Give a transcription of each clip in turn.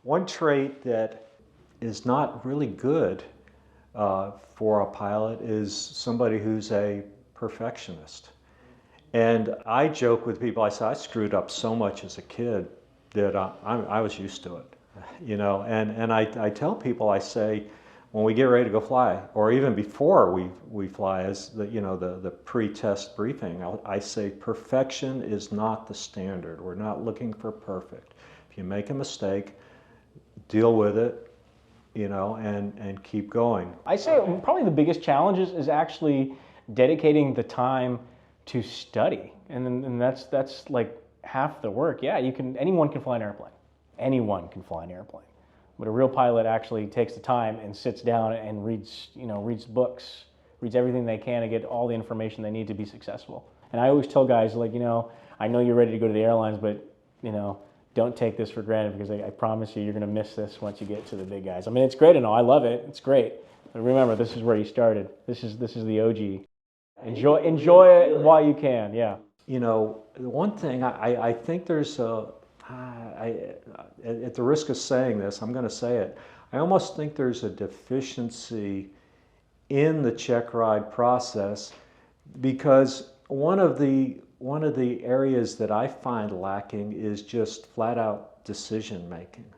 One trait that is not really good for a pilot is somebody who's a perfectionist. And I joke with people, I say, I screwed up so much as a kid that I was used to it, you know. And I tell people, I say, when we get ready to go fly, or even before we fly, as the pre-test briefing, I say perfection is not the standard. We're not looking for perfect. If you make a mistake, deal with it, you know, and keep going. I say probably the biggest challenge is actually dedicating the time to study, and that's like half the work. Yeah, anyone can fly an airplane. Anyone can fly an airplane. But a real pilot actually takes the time and sits down and reads books, reads everything they can to get all the information they need to be successful. And I always tell guys, like, I know you're ready to go to the airlines, but, don't take this for granted, because I promise you, you're going to miss this once you get to the big guys. I mean, it's great and all. I love it. It's great. But remember, this is where you started. This is the OG. Enjoy it while you can. Yeah. You know, the one thing I think there's at the risk of saying this, I'm going to say it. I almost think there's a deficiency in the check ride process, because one of the areas that I find lacking is just flat out decision making.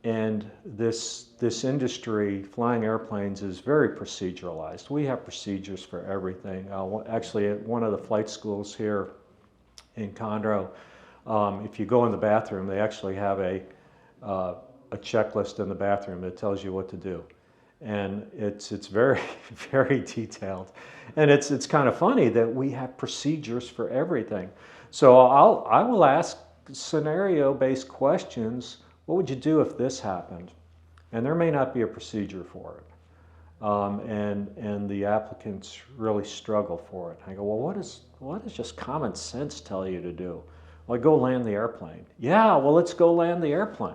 And this industry, flying airplanes, is very proceduralized. We have procedures for everything. Actually, at one of the flight schools here in Conroe, if you go in the bathroom, they actually have a checklist in the bathroom that tells you what to do. And it's very, very detailed. And it's kind of funny that we have procedures for everything. So I will ask scenario-based questions. What would you do if this happened? And there may not be a procedure for it. And the applicants really struggle for it. I go, well, what does just common sense tell you to do? Well, go land the airplane. Yeah, well, let's go land the airplane.